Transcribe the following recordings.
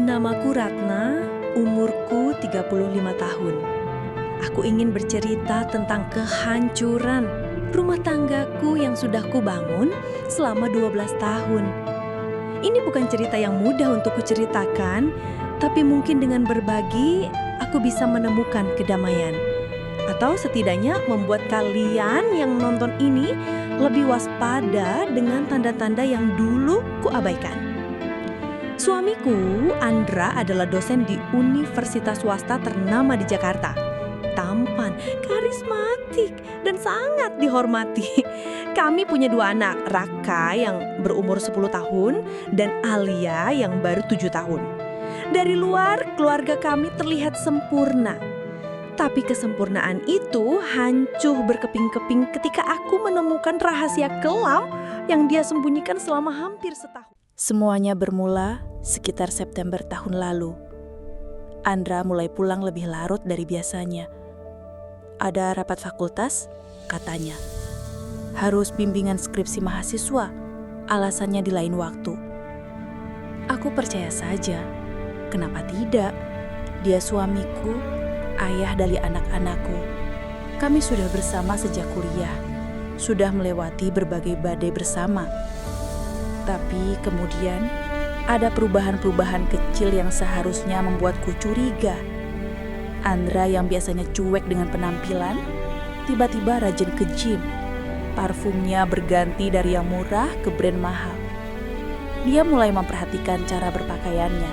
Namaku Ratna, umurku 35 tahun. Aku ingin bercerita tentang kehancuran rumah tanggaku yang sudah kubangun selama 12 tahun. Ini bukan cerita yang mudah untuk kuceritakan, tapi mungkin dengan berbagi aku bisa menemukan kedamaian. Atau setidaknya membuat kalian yang nonton ini lebih waspada dengan tanda-tanda yang dulu kuabaikan. Suamiku, Andra, adalah dosen di universitas swasta ternama di Jakarta. Tampan, karismatik, dan sangat dihormati. Kami punya 2 anak, Raka yang berumur 10 tahun dan Alia yang baru 7 tahun. Dari luar, keluarga kami terlihat sempurna. Tapi kesempurnaan itu hancur berkeping-keping ketika aku menemukan rahasia kelam yang dia sembunyikan selama hampir setahun. Semuanya bermula sekitar September tahun lalu. Andra mulai pulang lebih larut dari biasanya. Ada rapat fakultas, katanya. Harus bimbingan skripsi mahasiswa, alasannya di lain waktu. Aku percaya saja, kenapa tidak? Dia suamiku, ayah dari anak-anakku. Kami sudah bersama sejak kuliah, sudah melewati berbagai badai bersama. Tapi kemudian ada perubahan-perubahan kecil yang seharusnya membuatku curiga. Andra yang biasanya cuek dengan penampilan, tiba-tiba rajin ke gym. Parfumnya berganti dari yang murah ke brand mahal. Dia mulai memperhatikan cara berpakaiannya.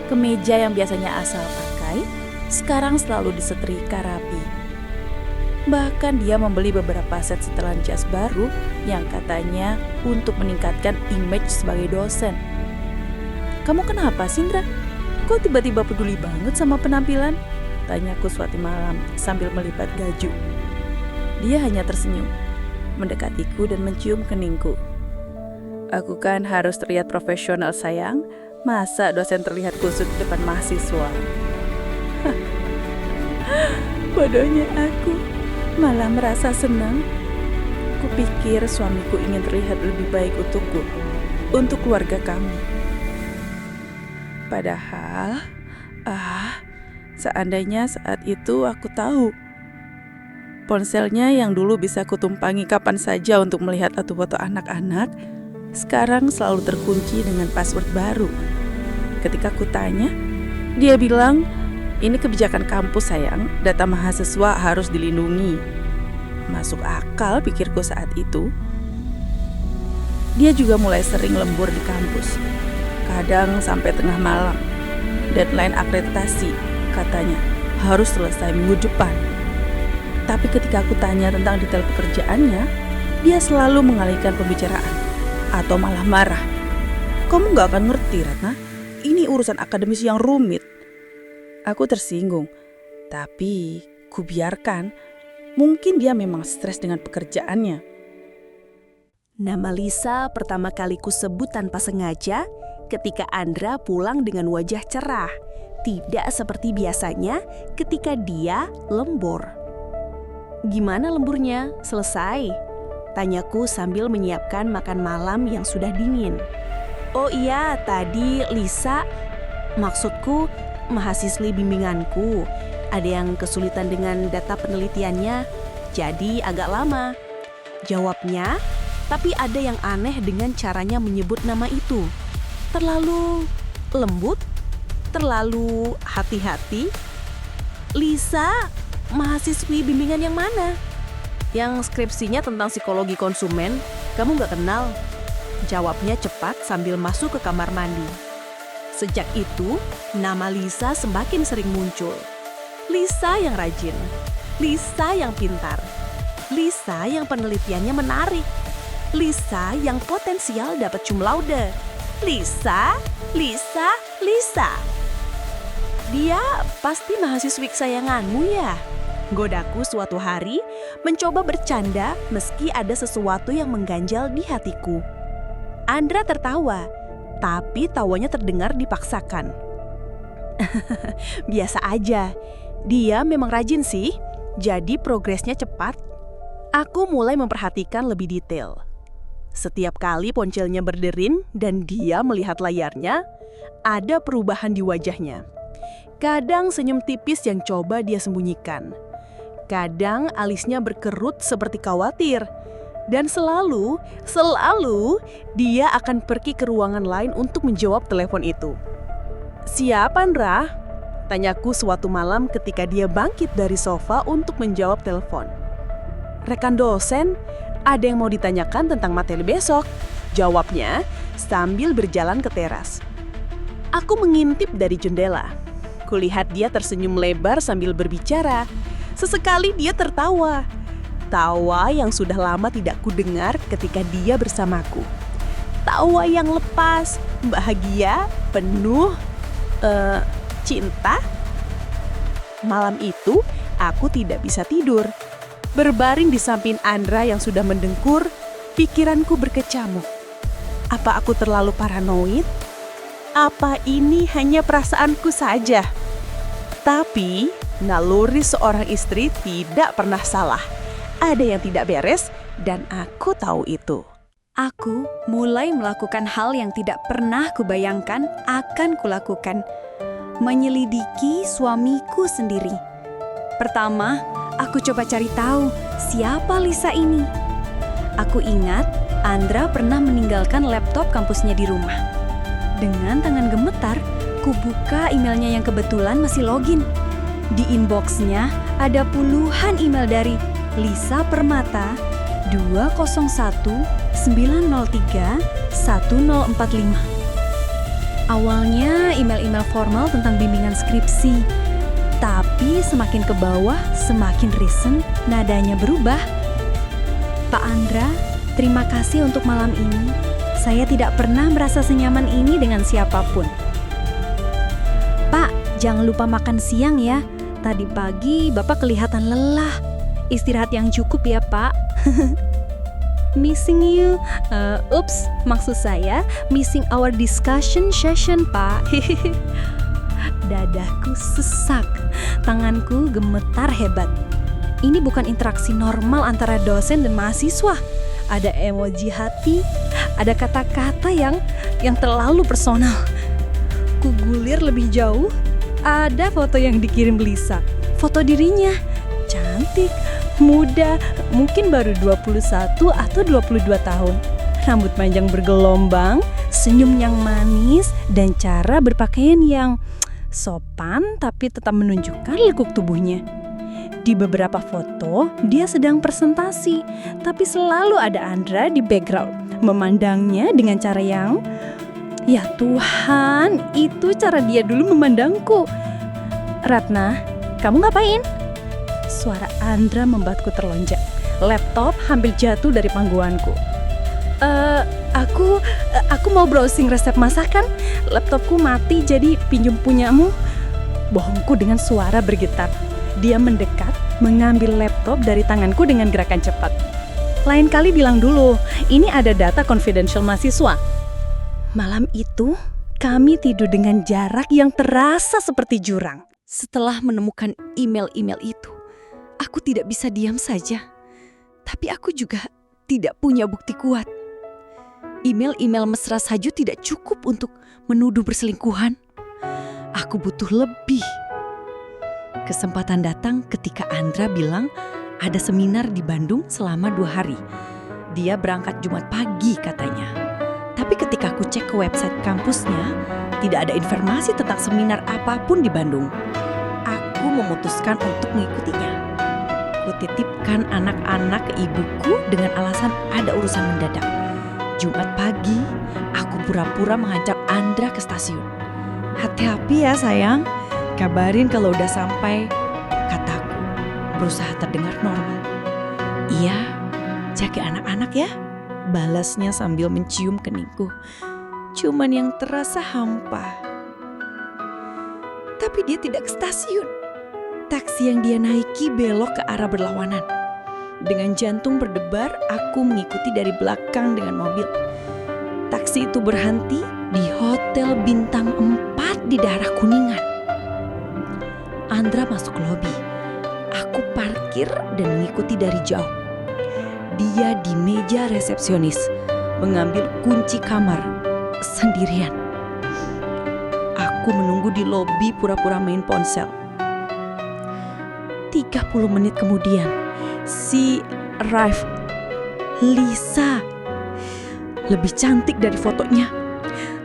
Kemeja yang biasanya asal pakai, sekarang selalu disetrika rapi. Bahkan dia membeli beberapa set setelan jas baru yang katanya untuk meningkatkan image sebagai dosen. Kamu kenapa, Sindra? Kok tiba-tiba peduli banget sama penampilan? Tanyaku suatu malam sambil melipat gaju. Dia hanya tersenyum, mendekatiku dan mencium keningku. Aku kan harus terlihat profesional, sayang. Masa dosen terlihat kusut di depan mahasiswa? Bodohnya aku. Malah merasa senang. Kupikir suamiku ingin terlihat lebih baik untukku, untuk keluarga kami. Padahal, seandainya saat itu aku tahu. Ponselnya yang dulu bisa kutumpangi kapan saja untuk melihat foto anak-anak, sekarang selalu terkunci dengan password baru. Ketika kutanya, dia bilang, "Ini kebijakan kampus, sayang. Data mahasiswa harus dilindungi." Masuk akal, pikirku saat itu. Dia juga mulai sering lembur di kampus. Kadang sampai tengah malam. Deadline akreditasi, katanya, harus selesai minggu depan. Tapi ketika aku tanya tentang detail pekerjaannya, dia selalu mengalihkan pembicaraan. Atau malah marah. "Kamu gak akan ngerti, Ratna. Ini urusan akademis yang rumit." Aku tersinggung, tapi kubiarkan. Mungkin dia memang stres dengan pekerjaannya. Nama Lisa pertama kali kusebut tanpa sengaja ketika Andra pulang dengan wajah cerah. Tidak seperti biasanya ketika dia lembur. "Gimana lemburnya? Selesai?" tanyaku sambil menyiapkan makan malam yang sudah dingin. "Oh iya, tadi Lisa, maksudku mahasiswi bimbinganku, ada yang kesulitan dengan data penelitiannya, jadi agak lama," jawabnya. Tapi ada yang aneh dengan caranya menyebut nama itu. Terlalu lembut, terlalu hati-hati. "Lisa, mahasiswi bimbingan yang mana? Yang skripsinya tentang psikologi konsumen, kamu gak kenal?" jawabnya cepat sambil masuk ke kamar mandi. Sejak itu, nama Lisa semakin sering muncul. Lisa yang rajin, Lisa yang pintar, Lisa yang penelitiannya menarik, Lisa yang potensial dapat cum laude. Lisa, Lisa, Lisa. "Dia pasti mahasiswi kesayanganmu ya?" godaku suatu hari, mencoba bercanda meski ada sesuatu yang mengganjal di hatiku. Andra tertawa, tapi tawanya terdengar dipaksakan. "Biasa aja. Dia memang rajin sih, jadi progresnya cepat." Aku mulai memperhatikan lebih detail. Setiap kali ponselnya berderin dan dia melihat layarnya, ada perubahan di wajahnya. Kadang senyum tipis yang coba dia sembunyikan. Kadang alisnya berkerut seperti khawatir. Dan selalu dia akan pergi ke ruangan lain untuk menjawab telepon itu. "Siapa, Andra?" tanyaku suatu malam ketika dia bangkit dari sofa untuk menjawab telepon. "Rekan dosen, ada yang mau ditanyakan tentang materi besok," jawabnya sambil berjalan ke teras. Aku mengintip dari jendela. Kulihat dia tersenyum lebar sambil berbicara. Sesekali dia tertawa. Tawa yang sudah lama tidak kudengar ketika dia bersamaku. Tawa yang lepas, bahagia, penuh cinta. Malam itu aku tidak bisa tidur. Berbaring di samping Andra yang sudah mendengkur, pikiranku berkecamuk. Apa aku terlalu paranoid? Apa ini hanya perasaanku saja? Tapi naluri seorang istri tidak pernah salah. Ada yang tidak beres dan aku tahu itu. Aku mulai melakukan hal yang tidak pernah kubayangkan akan kulakukan. Menyelidiki suamiku sendiri. Pertama, aku coba cari tahu siapa Lisa ini. Aku ingat Andra pernah meninggalkan laptop kampusnya di rumah. Dengan tangan gemetar, kubuka emailnya yang kebetulan masih login. Di inboxnya ada puluhan email dari Lisa Permata 201-903-1045. Awalnya email-email formal tentang bimbingan skripsi. Tapi semakin ke bawah, semakin recent, nadanya berubah. "Pak Andra, terima kasih untuk malam ini. Saya tidak pernah merasa senyaman ini dengan siapapun. Pak, jangan lupa makan siang ya. Tadi pagi Bapak kelihatan lelah. Istirahat yang cukup ya, Pak." "Missing you." Maksud saya missing our discussion session, Pak." Dadaku sesak, tanganku gemetar hebat. Ini bukan interaksi normal antara dosen dan mahasiswa. Ada emoji hati, ada kata-kata yang terlalu personal. Kugulir lebih jauh, ada foto yang dikirim Lisa. Foto dirinya, cantik, muda, mungkin baru 21 atau 22 tahun. Rambut panjang bergelombang, senyum yang manis, dan cara berpakaian yang sopan tapi tetap menunjukkan lekuk tubuhnya. Di beberapa foto, dia sedang presentasi, tapi selalu ada Andra di background, memandangnya dengan cara yang, ya Tuhan, itu cara dia dulu memandangku. "Ratna, kamu ngapain?" Suara Andra membuatku terlonjak. Laptop hampir jatuh dari pangkuanku. Aku mau browsing resep masakan. Laptopku mati jadi pinjam punyamu." Bohongku dengan suara bergetar. Dia mendekat, mengambil laptop dari tanganku dengan gerakan cepat. "Lain kali bilang dulu, ini ada data confidential mahasiswa." Malam itu, kami tidur dengan jarak yang terasa seperti jurang. Setelah menemukan email-email itu, aku tidak bisa diam saja. Tapi aku juga tidak punya bukti kuat. Email-email mesra saja tidak cukup untuk menuduh perselingkuhan. Aku butuh lebih. Kesempatan datang ketika Andra bilang ada seminar di Bandung selama 2 hari. Dia berangkat Jumat pagi katanya. Tapi ketika aku cek ke website kampusnya, tidak ada informasi tentang seminar apapun di Bandung. Aku memutuskan untuk mengikutinya. Kutitipkan anak-anak ke ibuku dengan alasan ada urusan mendadak. Jumat pagi, aku pura-pura mengancam Andra ke stasiun. "Hati-hati ya sayang, kabarin kalau udah sampai," kataku, berusaha terdengar normal. "Iya, jaga anak-anak ya," balasnya sambil mencium keningku. Cuman yang terasa hampa. Tapi dia tidak ke stasiun. Taksi yang dia naiki belok ke arah berlawanan. Dengan jantung berdebar, aku mengikuti dari belakang dengan mobil. Taksi itu berhenti di Hotel Bintang 4 di daerah Kuningan. Andra masuk lobi. Aku parkir dan mengikuti dari jauh. Dia di meja resepsionis, mengambil kunci kamar sendirian. Aku menunggu di lobi pura-pura main ponsel. 30 menit kemudian, si arrive. Lisa. Lebih cantik dari fotonya.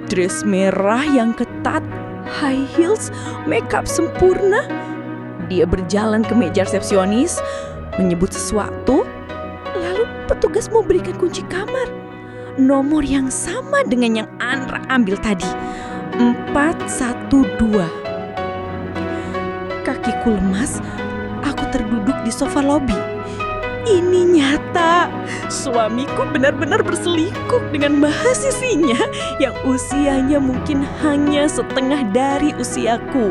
Dress merah yang ketat, high heels, makeup sempurna. Dia berjalan ke meja resepsionis, menyebut sesuatu, lalu petugas memberikan kunci kamar. Nomor yang sama dengan yang Andra ambil tadi. 412. Kakiku lemas, aku terduduk di sofa lobi. Ini nyata, suamiku benar-benar berselingkuh dengan mahasiswinya yang usianya mungkin hanya setengah dari usiaku.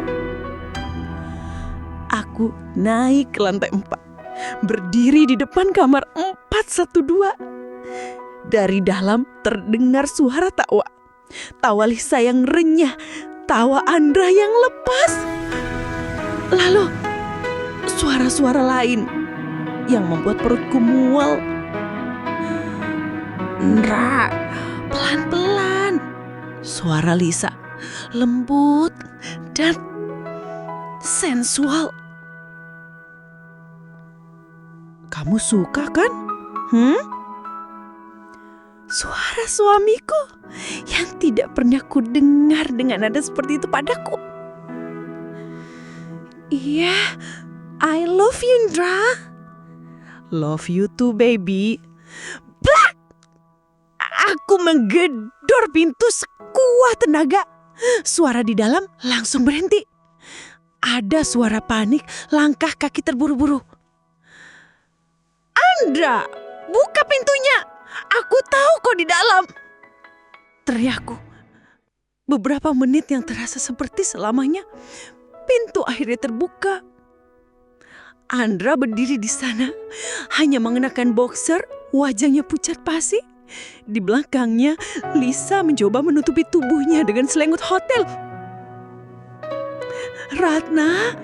Aku naik ke lantai 4, berdiri di depan kamar 412. Dari dalam terdengar suara tawa. Tawa Lisa yang renyah, tawa Andra yang lepas. Lalu suara-suara lain yang membuat perutku mual. Andra, pelan-pelan. Suara Lisa lembut dan sensual. Kamu suka kan? Suara suamiku yang tidak pernah ku dengar dengan nada seperti itu padaku. Iya, I love you, Indra. Love you too, baby. Blak! Aku menggedor pintu sekuat tenaga. Suara di dalam langsung berhenti. Ada suara panik, langkah kaki terburu-buru. Andra, buka pintunya. Aku tahu kau di dalam. Teriakku. Beberapa menit yang terasa seperti selamanya, pintu akhirnya terbuka. Andra berdiri di sana, hanya mengenakan boxer, wajahnya pucat pasi. Di belakangnya, Lisa mencoba menutupi tubuhnya dengan selengut hotel. Ratna,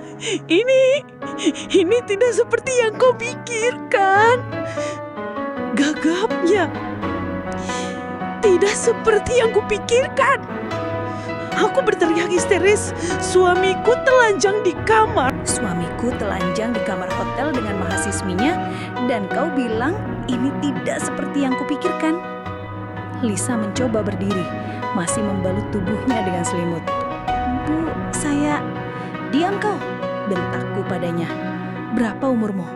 ini tidak seperti yang kau pikirkan. Gagapnya. Tidak seperti yang kupikirkan. Aku berteriak histeris. Suamiku telanjang di kamar. Suamiku telanjang di kamar hotel dengan mahasiswinya. Dan kau bilang ini tidak seperti yang kupikirkan. Lisa mencoba berdiri, masih membalut tubuhnya dengan selimut. Bu, saya... Diam kau, bentakku padanya. Berapa umurmu?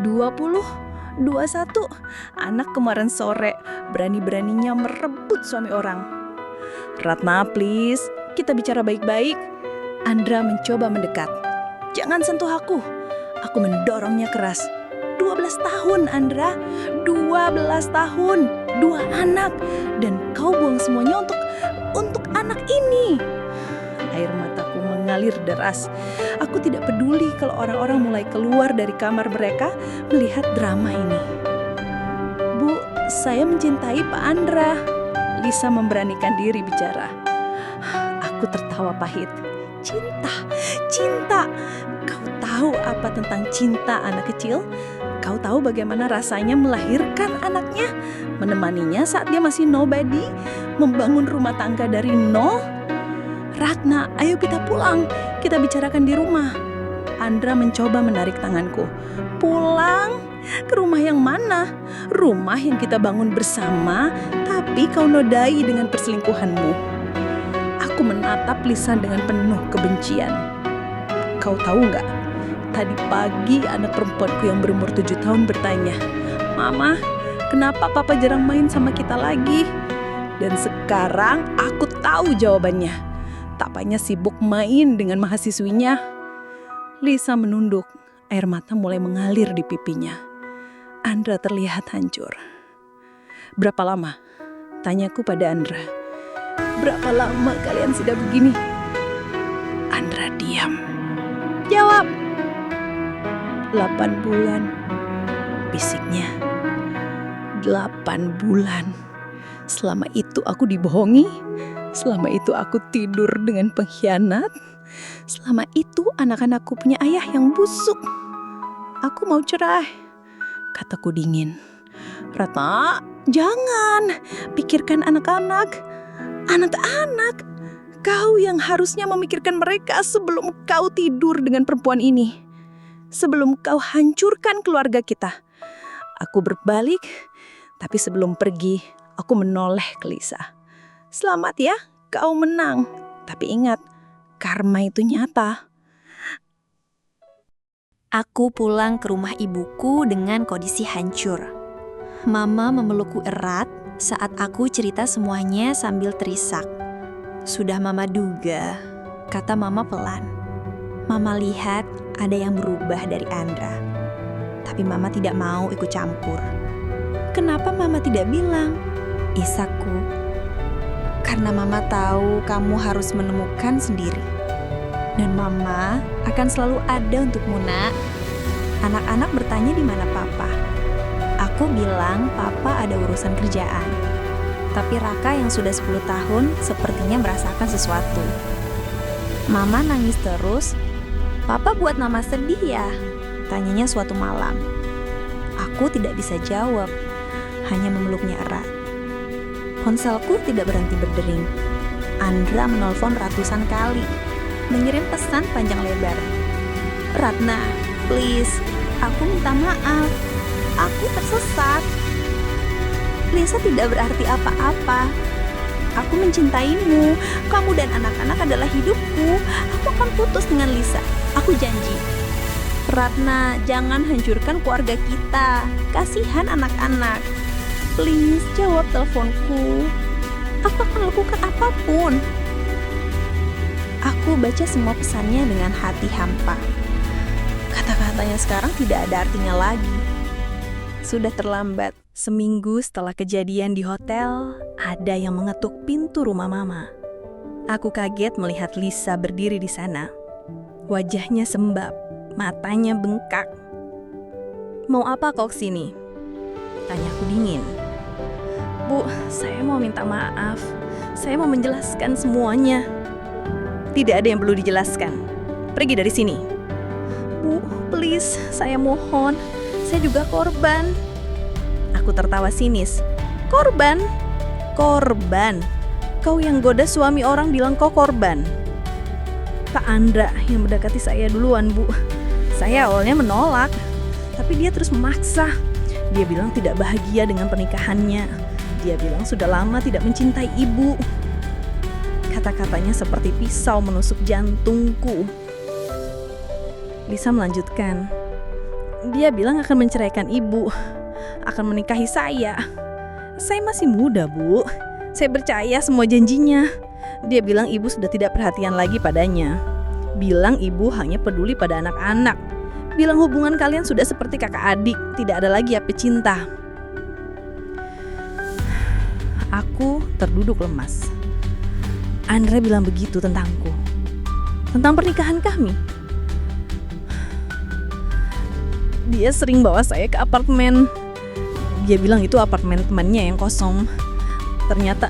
20? 21, anak kemarin sore berani-beraninya merebut suami orang. Ratna, please, kita bicara baik-baik. Andra mencoba mendekat. Jangan sentuh aku. Aku mendorongnya keras. 12 tahun, Andra. 12 tahun. 2 anak. Dan kau buang semuanya untuk anak ini. Air mataku mengalir deras. Aku tidak peduli kalau orang-orang mulai keluar dari kamar mereka melihat drama ini. Bu, saya mencintai Pak Andra. Lisa memberanikan diri bicara. Aku tertawa pahit. Cinta. Kau tahu apa tentang cinta anak kecil? Kau tahu bagaimana rasanya melahirkan anaknya, menemaninya saat dia masih nobody, membangun rumah tangga dari nol? Ratna, ayo kita pulang. Kita bicarakan di rumah. Andra mencoba menarik tanganku. Pulang? Ke rumah yang mana? Rumah yang kita bangun bersama, tapi kau nodai dengan perselingkuhanmu. Aku menatap Lisa dengan penuh kebencian. Kau tahu nggak? Tadi pagi anak perempuanku yang berumur 7 tahun bertanya, Mama, kenapa Papa jarang main sama kita lagi? Dan sekarang aku tahu jawabannya. Papanya sibuk main dengan mahasiswinya. Lisa menunduk, air mata mulai mengalir di pipinya. Andra terlihat hancur. Berapa lama? Tanyaku pada Andra. Berapa lama kalian sudah begini? Andra diam. Jawab. 8 bulan. Bisiknya. 8 bulan. Selama itu aku dibohongi. Selama itu aku tidur dengan pengkhianat. Selama itu anak-anakku punya ayah yang busuk. Aku mau cerai, kataku dingin. Ratna, Jangan, pikirkan anak-anak. Anak-anak, kau yang harusnya memikirkan mereka sebelum kau tidur dengan perempuan ini. Sebelum kau hancurkan keluarga kita. Aku berbalik, tapi sebelum pergi, aku menoleh ke Lisa. Selamat ya, kau menang. Tapi ingat, karma itu nyata. Aku pulang ke rumah ibuku dengan kondisi hancur. Mama memelukku erat saat aku cerita semuanya sambil terisak. Sudah Mama duga, kata Mama pelan. Mama lihat ada yang berubah dari Andra. Tapi Mama tidak mau ikut campur. Kenapa Mama tidak bilang? Isakku. Karena Mama tahu kamu harus menemukan sendiri. Dan Mama akan selalu ada untukmu, Nak. Anak-anak bertanya di mana Papa. Aku bilang Papa ada urusan kerjaan. Tapi Raka yang sudah 10 tahun sepertinya merasakan sesuatu. Mama nangis terus. Papa buat Mama sedih ya? Tanyanya suatu malam. Aku tidak bisa jawab, hanya memeluknya erat. Ponselku tidak berhenti berdering. Andra menelpon ratusan kali, mengirim pesan panjang lebar. Ratna, please, aku minta maaf. Aku tersesat. Lisa tidak berarti apa-apa. Aku mencintaimu. Kamu dan anak-anak adalah hidupku. Aku akan putus dengan Lisa. Aku janji. Ratna, jangan hancurkan keluarga kita. Kasihan anak-anak. Please, jawab teleponku. Aku akan lakukan apapun. Aku baca semua pesannya dengan hati hampa. Kata-katanya sekarang tidak ada artinya lagi. Sudah terlambat. Seminggu setelah kejadian di hotel, ada yang mengetuk pintu rumah Mama. Aku kaget melihat Lisa berdiri di sana. Wajahnya sembab, matanya bengkak. Mau apa kau kesini? Tanyaku dingin. Bu, saya mau minta maaf. Saya mau menjelaskan semuanya. Tidak ada yang perlu dijelaskan. Pergi dari sini. Bu, please, saya mohon. Saya juga korban. Aku tertawa sinis. Korban? Korban? Kau yang goda suami orang bilang kau korban. Pak Andra yang mendekati saya duluan, Bu. Saya awalnya menolak, tapi dia terus memaksa. Dia bilang tidak bahagia dengan pernikahannya. Dia bilang sudah lama tidak mencintai ibu. Kata-katanya seperti pisau menusuk jantungku. Lisa melanjutkan. Dia bilang akan menceraikan ibu, akan menikahi saya. Saya masih muda, Bu. Saya percaya semua janjinya. Dia bilang ibu sudah tidak perhatian lagi padanya. Bilang ibu hanya peduli pada anak-anak. Bilang hubungan kalian sudah seperti kakak adik, tidak ada lagi api cinta. Aku terduduk lemas. Andra bilang begitu tentangku. Tentang pernikahan kami. Dia sering bawa saya ke apartemen. Dia bilang itu apartemen temannya yang kosong. Ternyata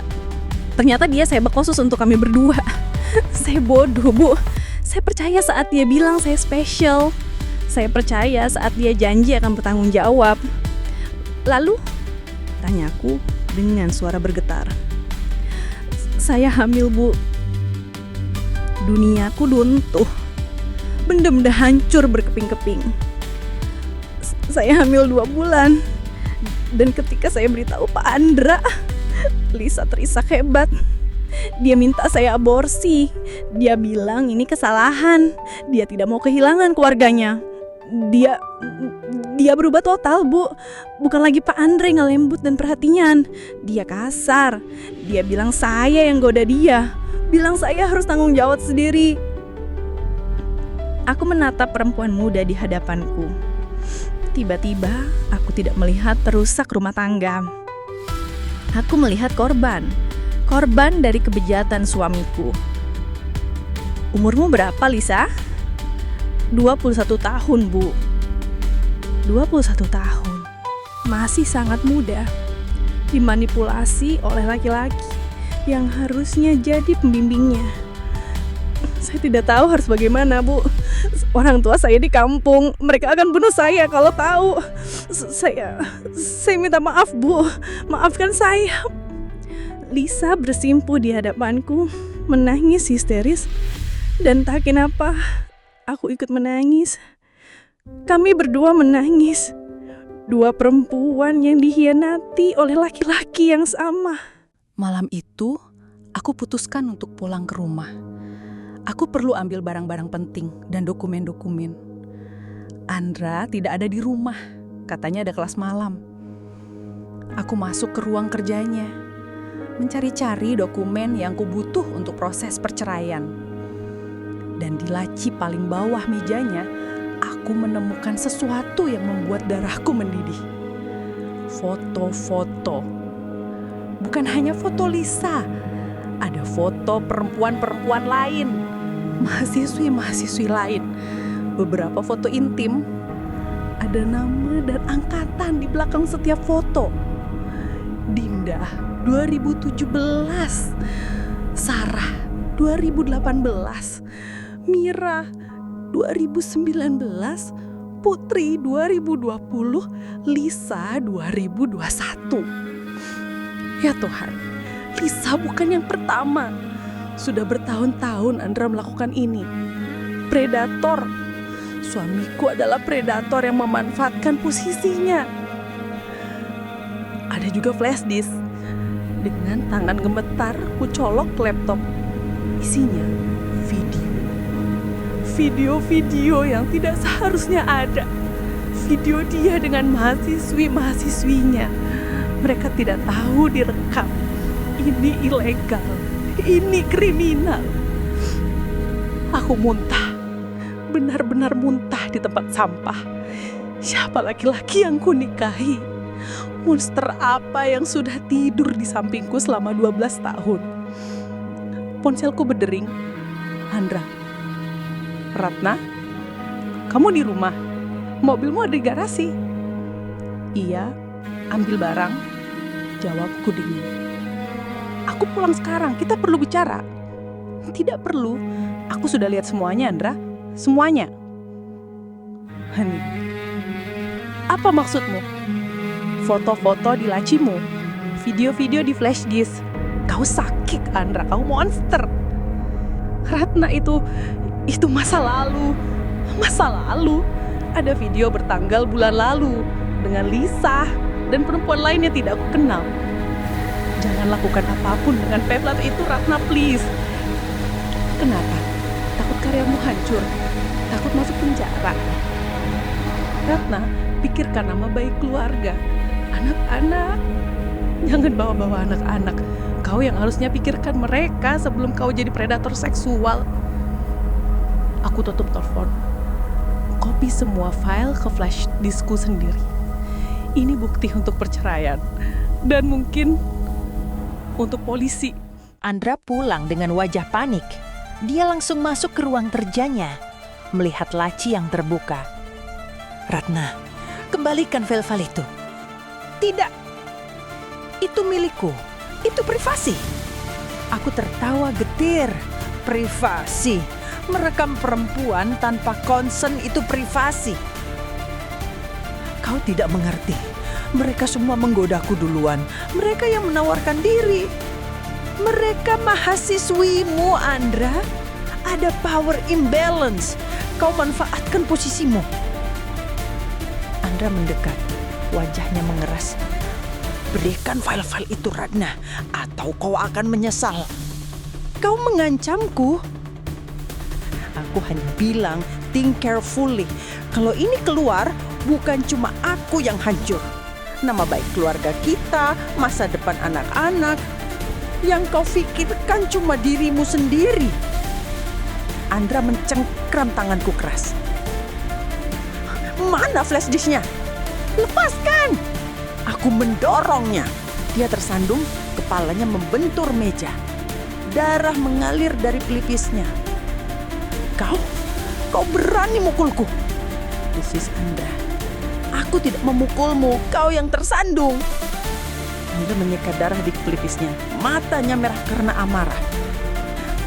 dia sebak khusus untuk kami berdua. Saya bodoh, Bu. Saya percaya saat dia bilang saya spesial. Saya percaya saat dia janji akan bertanggung jawab. Lalu, tanyaku dengan suara bergetar. Saya hamil, Bu. Duniaku runtuh. Benda-benda hancur berkeping-keping. Saya hamil 2 bulan. Dan ketika saya beritahu Pak Andra, Lisa terisak hebat. Dia minta saya aborsi. Dia bilang ini kesalahan. Dia tidak mau kehilangan keluarganya. Dia berubah total, Bu. Bukan lagi Pak Andra yang lembut dan perhatian. Dia kasar. Dia bilang saya yang goda dia. Bilang saya harus tanggung jawab sendiri. Aku menatap perempuan muda di hadapanku. Tiba-tiba aku tidak melihat perusak rumah tangga. Aku melihat korban dari kebejatan suamiku. Umurmu berapa, Lisa? 21 tahun, Bu. 21 tahun. Masih sangat muda. Dimanipulasi oleh laki-laki yang harusnya jadi pembimbingnya. Saya tidak tahu harus bagaimana, Bu. Orang tua saya di kampung, mereka akan bunuh saya kalau tahu. Saya minta maaf, Bu. Maafkan saya. Lisa bersimpuh di hadapanku, menangis histeris. Dan tak kenapa, aku ikut menangis. Kami berdua menangis. Dua perempuan yang dikhianati oleh laki-laki yang sama. Malam itu, aku putuskan untuk pulang ke rumah. Aku perlu ambil barang-barang penting dan dokumen-dokumen. Andra tidak ada di rumah, katanya ada kelas malam. Aku masuk ke ruang kerjanya, mencari-cari dokumen yang kubutuh untuk proses perceraian. Dan di laci paling bawah mejanya, aku menemukan sesuatu yang membuat darahku mendidih. Foto-foto. Bukan hanya foto Lisa, ada foto perempuan-perempuan lain, mahasiswi-mahasiswi lain, beberapa foto intim, ada nama dan angkatan di belakang setiap foto. Dinda 2017, Sarah 2018, Mira 2019, Putri 2020, Lisa 2021. Ya Tuhan, Lisa bukan yang pertama. Sudah bertahun-tahun Andra melakukan ini. Predator. Suamiku adalah predator yang memanfaatkan posisinya. Ada juga flash disk. Dengan tangan gemetar, ku colok laptop. Isinya video. Video-video yang tidak seharusnya ada. Video dia dengan mahasiswi-mahasiswinya. Mereka tidak tahu direkam. Ini ilegal. Ini kriminal. Aku muntah. Benar-benar muntah di tempat sampah. Siapa laki-laki yang kunikahi? Monster apa yang sudah tidur di sampingku selama 12 tahun? Ponselku berdering. Andra. Ratna? Kamu di rumah? Mobilmu ada di garasi? Iya, ambil barang. Jawabku dingin. Aku pulang sekarang, kita perlu bicara. Tidak perlu, aku sudah lihat semuanya, Andra. Semuanya. Hani, apa maksudmu? Foto-foto di lacimu, video-video di flash disk. Kau sakit, Andra, kau monster. Ratna, itu masa lalu. Masa lalu. Ada video bertanggal bulan lalu dengan Lisa dan perempuan lain yang tidak aku kenal. Jangan lakukan apapun dengan pamflet itu, Ratna, please. Kenapa? Takut karyamu hancur? Takut masuk penjara? Ratna, pikirkan nama baik keluarga. Anak-anak. Jangan bawa-bawa anak-anak. Kau yang harusnya pikirkan mereka sebelum kau jadi predator seksual. Aku tutup telepon. Copy semua file ke flash diskku sendiri. Ini bukti untuk perceraian. Dan mungkin untuk polisi. Andra pulang dengan wajah panik. Dia langsung masuk ke ruang kerjanya, melihat laci yang terbuka. Ratna, kembalikan file-file itu. Tidak, itu milikku. Itu privasi. Aku tertawa getir. Privasi. Merekam perempuan tanpa konsen itu privasi. Kau tidak mengerti. Mereka semua menggodaku duluan. Mereka yang menawarkan diri. Mereka mahasiswimu, Andra. Ada power imbalance. Kau manfaatkan posisimu. Andra mendekat. Wajahnya mengeras. Berikan file-file itu, Ratna, atau kau akan menyesal. Kau mengancamku. Aku hanya bilang, think carefully. Kalau ini keluar, bukan cuma aku yang hancur. Nama baik keluarga kita, masa depan anak-anak. Yang kau pikirkan cuma dirimu sendiri. Andra mencengkram tanganku keras. Mana flash disknya? Lepaskan! Aku mendorongnya. Dia tersandung, kepalanya membentur meja. Darah mengalir dari pelipisnya. Kau berani mukulku? Desis Andra. Aku tidak memukulmu, kau yang tersandung. Andra menyeka darah di pelipisnya. Matanya merah karena amarah.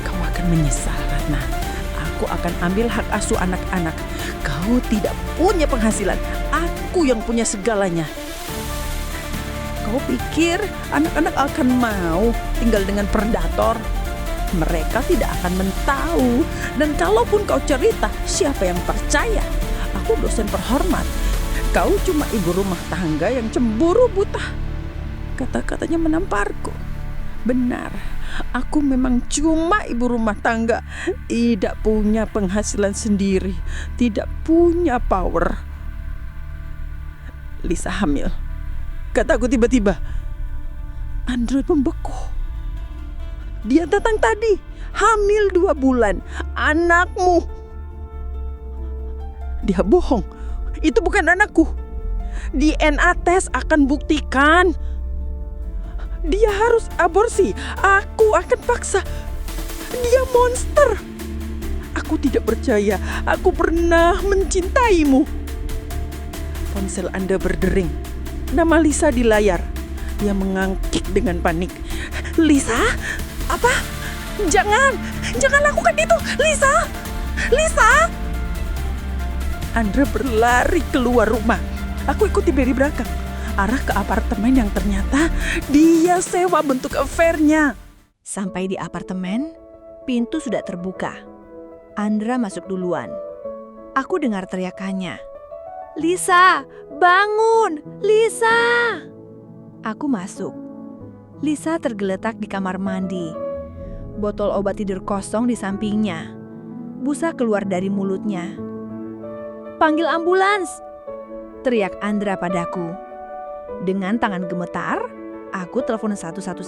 Kau akan menyesal, Ratna. Aku akan ambil hak asuh anak-anak. Kau tidak punya penghasilan. Aku Aku yang punya segalanya. Kau pikir anak-anak akan mau tinggal dengan predator? Mereka tidak akan tahu. Dan kalaupun kau cerita, siapa yang percaya? Aku dosen terhormat. Kau cuma ibu rumah tangga yang cemburu buta. Kata-katanya menamparku. Benar, aku memang cuma ibu rumah tangga. Tidak punya penghasilan sendiri. Tidak punya power. Lisa hamil. Kataku tiba-tiba. Andra membeku. Dia datang tadi, hamil 2 bulan, anakmu. Dia bohong, itu bukan anakku. DNA tes akan buktikan. Dia harus aborsi, aku akan paksa. Dia monster. Aku tidak percaya, aku pernah mencintaimu. Ponsel Anda berdering, nama Lisa di layar. Dia mengangkik dengan panik. Lisa? Apa? Jangan lakukan itu, Lisa! Lisa! Andra berlari keluar rumah. Aku ikuti dari belakang, arah ke apartemen yang ternyata dia sewa bentuk affair-nya. Sampai di apartemen, pintu sudah terbuka. Andra masuk duluan. Aku dengar teriakannya. Lisa, bangun! Lisa! Aku masuk. Lisa tergeletak di kamar mandi. Botol obat tidur kosong di sampingnya. Busa keluar dari mulutnya. Panggil ambulans! Teriak Andra padaku. Dengan tangan gemetar, aku telepon 119.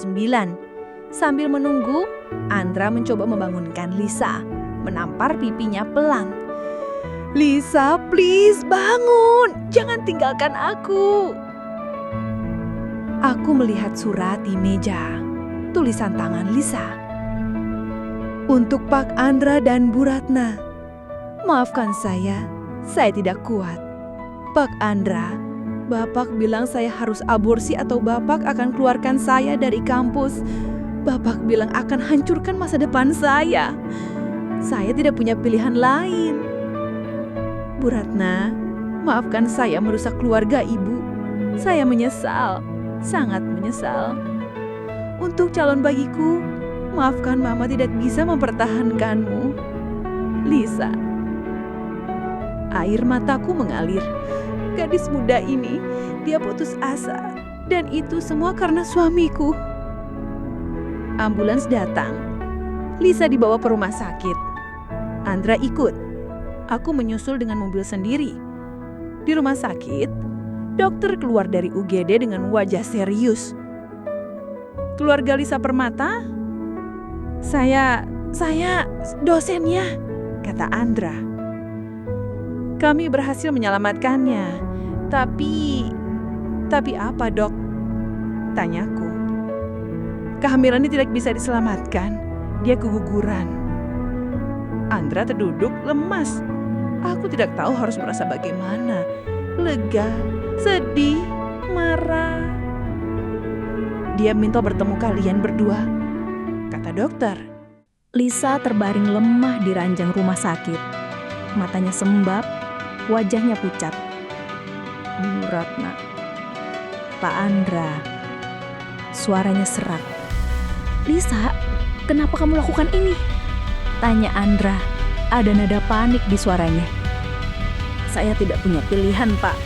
Sambil menunggu, Andra mencoba membangunkan Lisa, menampar pipinya pelan. Lisa, please bangun! Jangan tinggalkan aku! Aku melihat surat di meja, tulisan tangan Lisa. Untuk Pak Andra dan Bu Ratna, maafkan saya tidak kuat. Pak Andra, Bapak bilang saya harus aborsi atau Bapak akan keluarkan saya dari kampus. Bapak bilang akan hancurkan masa depan saya. Saya tidak punya pilihan lain. Bu Ratna, maafkan saya merusak keluarga Ibu. Saya menyesal. Sangat menyesal. Untuk calon bagiku, maafkan Mama tidak bisa mempertahankanmu. Lisa. Air mataku mengalir. Gadis muda ini, dia putus asa. Dan itu semua karena suamiku. Ambulans datang. Lisa dibawa ke rumah sakit. Andra ikut. Aku menyusul dengan mobil sendiri. Di rumah sakit, dokter keluar dari UGD dengan wajah serius. Keluarga Lisa Permata? Saya dosennya, kata Andra. Kami berhasil menyelamatkannya. Tapi apa, Dok? Tanyaku. Kehamilannya tidak bisa diselamatkan. Dia keguguran. Andra terduduk lemas. Aku tidak tahu harus merasa bagaimana. Lega, sedih, marah. Dia minta bertemu kalian berdua, kata dokter. Lisa terbaring lemah di ranjang rumah sakit. Matanya sembab, wajahnya pucat. Bu Ratna, Pak Andra. Suaranya serak. Lisa, kenapa kamu lakukan ini? Tanya Andra. Ada nada panik di suaranya. Saya tidak punya pilihan, Pak.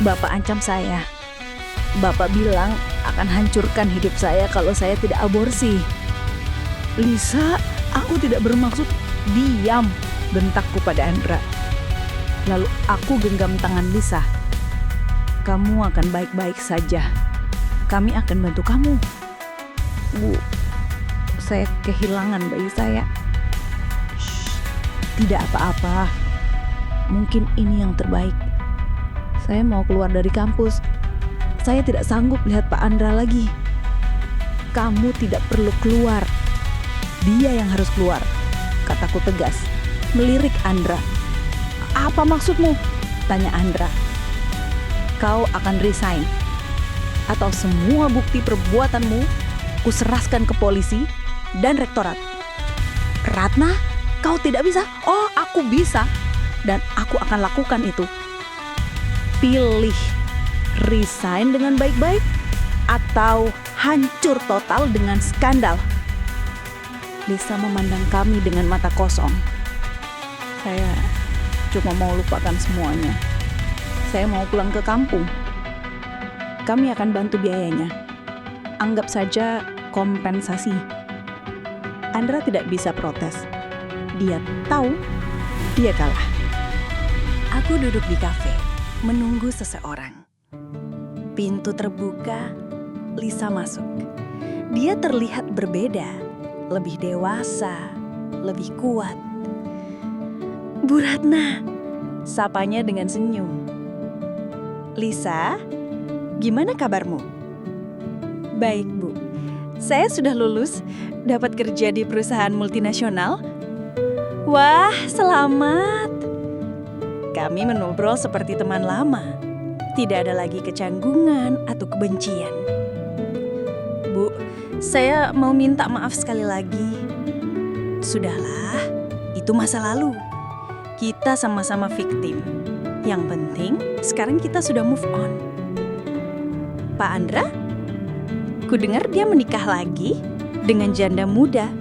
Bapak ancam saya. Bapak bilang akan hancurkan hidup saya kalau saya tidak aborsi. Lisa, aku tidak bermaksud. Diam, bentakku pada Andra. Lalu aku genggam tangan Lisa. Kamu akan baik-baik saja. Kami akan bantu kamu. Bu, saya kehilangan bayi saya. Tidak apa-apa. Mungkin ini yang terbaik. Saya mau keluar dari kampus. Saya tidak sanggup lihat Pak Andra lagi. Kamu tidak perlu keluar. Dia yang harus keluar, kataku tegas, melirik Andra. Apa maksudmu? Tanya Andra. Kau akan resign. Atau semua bukti perbuatanmu kuserahkan ke polisi dan rektorat. Ratna, kau tidak bisa. Oh, aku bisa. Dan aku akan lakukan itu. Pilih resign dengan baik-baik atau hancur total dengan skandal. Lisa memandang kami dengan mata kosong. Saya cuma mau lupakan semuanya. Saya mau pulang ke kampung. Kami akan bantu biayanya. Anggap saja kompensasi. Andra tidak bisa protes. Dia tahu dia kalah. Aku duduk di kafe, menunggu seseorang. Pintu terbuka, Lisa masuk. Dia terlihat berbeda, lebih dewasa, lebih kuat. Bu Ratna, sapanya dengan senyum. Lisa, gimana kabarmu? Baik, Bu. Saya sudah lulus, dapat kerja di perusahaan multinasional. Wah, selamat. Kami mengobrol seperti teman lama. Tidak ada lagi kecanggungan atau kebencian. Bu, saya mau minta maaf sekali lagi. Sudahlah, itu masa lalu. Kita sama-sama victim. Yang penting, sekarang kita sudah move on. Pak Andra? Ku dengar dia menikah lagi dengan janda muda.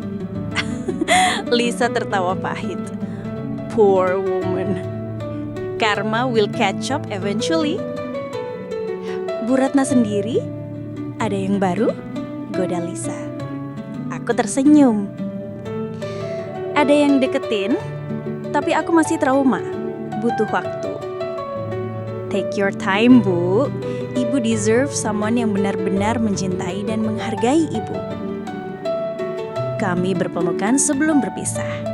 Lisa tertawa pahit. Poor woman. Karma will catch up eventually. Bu Ratna sendiri, ada yang baru? Goda Lisa. Aku tersenyum. Ada yang deketin, tapi aku masih trauma. Butuh waktu. Take your time, Bu. Ibu deserve someone yang benar-benar mencintai dan menghargai ibu. Kami berpelukan sebelum berpisah.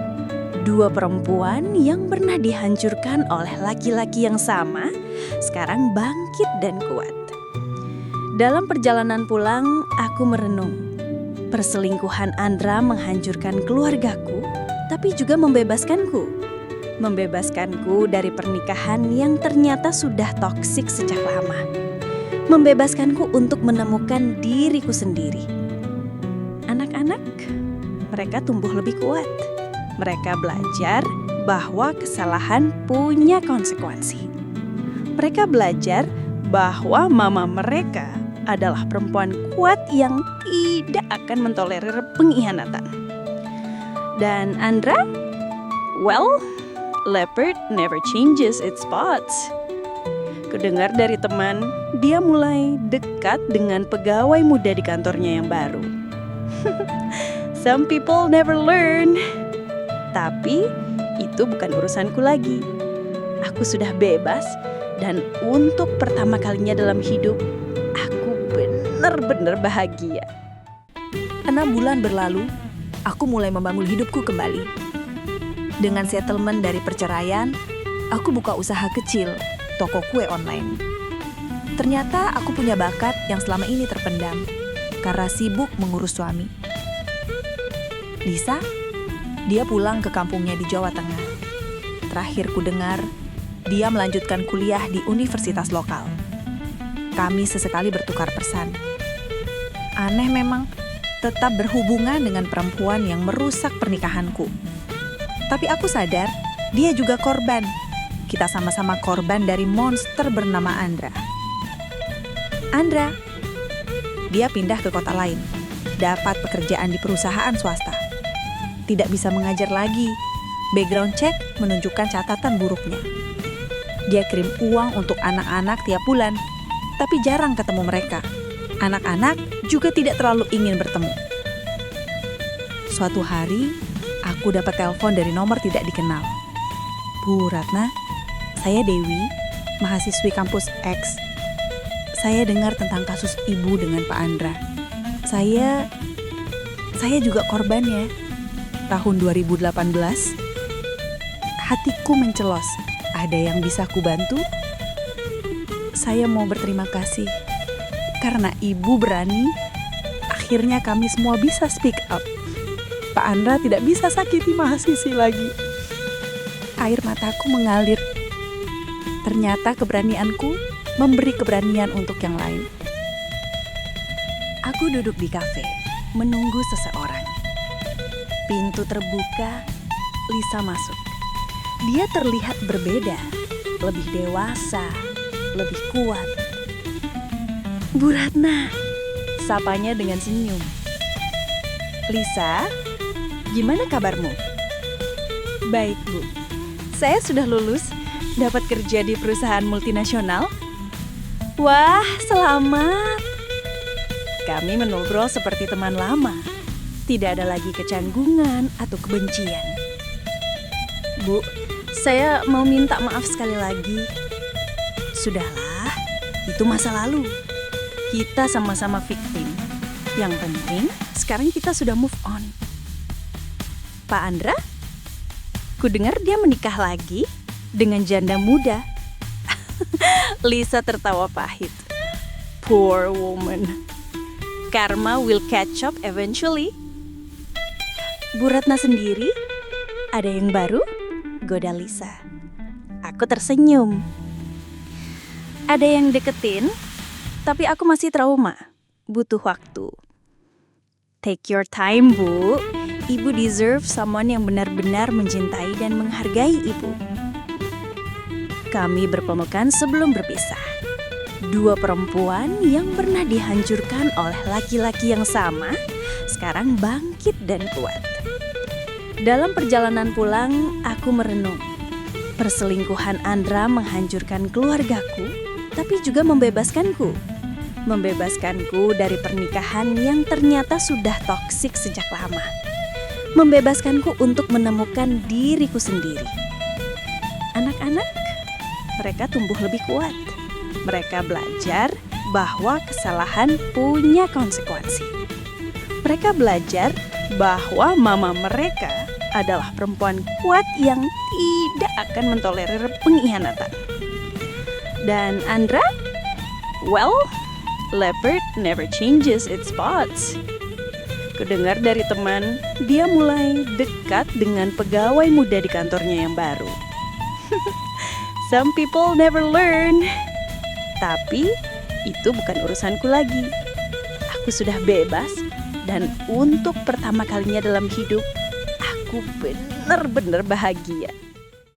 Dua perempuan yang pernah dihancurkan oleh laki-laki yang sama, sekarang bangkit dan kuat. Dalam perjalanan pulang, aku merenung. Perselingkuhan Andra menghancurkan keluargaku, tapi juga membebaskanku. Membebaskanku dari pernikahan yang ternyata sudah toksik sejak lama. Membebaskanku untuk menemukan diriku sendiri. Anak-anak, mereka tumbuh lebih kuat. Mereka belajar bahwa kesalahan punya konsekuensi. Mereka belajar bahwa mama mereka adalah perempuan kuat yang tidak akan mentolerir pengkhianatan. Dan Andra, well, leopard never changes its spots. Kudengar dari teman, dia mulai dekat dengan pegawai muda di kantornya yang baru. Some people never learn. Tapi itu bukan urusanku lagi. Aku sudah bebas dan untuk pertama kalinya dalam hidup, aku benar-benar bahagia. 6 bulan berlalu, aku mulai membangun hidupku kembali. Dengan settlement dari perceraian, aku buka usaha kecil, toko kue online. Ternyata aku punya bakat yang selama ini terpendam karena sibuk mengurus suami. Lisa, dia pulang ke kampungnya di Jawa Tengah. Terakhir ku dengar, dia melanjutkan kuliah di universitas lokal. Kami sesekali bertukar pesan. Aneh memang, tetap berhubungan dengan perempuan yang merusak pernikahanku. Tapi aku sadar, dia juga korban. Kita sama-sama korban dari monster bernama Andra. Andra, dia pindah ke kota lain, dapat pekerjaan di perusahaan swasta. Tidak bisa mengajar lagi. Background check menunjukkan catatan buruknya. Dia kirim uang untuk anak-anak tiap bulan, tapi jarang ketemu mereka. Anak-anak juga tidak terlalu ingin bertemu. Suatu hari, aku dapat telepon dari nomor tidak dikenal. Bu Ratna, saya Dewi, mahasiswi kampus X. Saya dengar tentang kasus ibu dengan Pak Andra. Saya juga korbannya. Tahun 2018, hatiku mencelos. Ada yang bisa ku bantu? Saya mau berterima kasih. Karena ibu berani, akhirnya kami semua bisa speak up. Pak Andra tidak bisa sakiti mahasiswi lagi. Air mataku mengalir. Ternyata keberanianku memberi keberanian untuk yang lain. Aku duduk di kafe, menunggu seseorang. Pintu terbuka, Lisa masuk. Dia terlihat berbeda, lebih dewasa, lebih kuat. Bu Ratna, sapanya dengan senyum. Lisa, gimana kabarmu? Baik, Bu. Saya sudah lulus, dapat kerja di perusahaan multinasional. Wah, selamat. Kami mengobrol seperti teman lama. Tidak ada lagi kecanggungan atau kebencian. Bu, saya mau minta maaf sekali lagi. Sudahlah, itu masa lalu. Kita sama-sama victim. Yang penting, sekarang kita sudah move on. Pak Andra, ku dengar dia menikah lagi dengan janda muda. Lisa tertawa pahit. Poor woman. Karma will catch up eventually. Bu Ratna sendiri, ada yang baru? Goda Lisa. Aku tersenyum. Ada yang deketin, tapi aku masih trauma. Butuh waktu. Take your time, Bu. Ibu deserve someone yang benar-benar mencintai dan menghargai ibu. Kami berpelukan sebelum berpisah. Dua perempuan yang pernah dihancurkan oleh laki-laki yang sama, sekarang bangkit dan kuat. Dalam perjalanan pulang, aku merenung. Perselingkuhan Andra menghancurkan keluargaku, tapi juga membebaskanku. Membebaskanku dari pernikahan yang ternyata sudah toksik sejak lama. Membebaskanku untuk menemukan diriku sendiri. Anak-anak, mereka tumbuh lebih kuat. Mereka belajar bahwa kesalahan punya konsekuensi. Mereka belajar bahwa mama mereka adalah perempuan kuat yang tidak akan mentolerir pengkhianatan. Dan Andra, well, leopard never changes its spots. Kudengar dari teman, dia mulai dekat dengan pegawai muda di kantornya yang baru. Some people never learn. Tapi itu bukan urusanku lagi. Aku sudah bebas dan untuk pertama kalinya dalam hidup, aku benar-benar bahagia.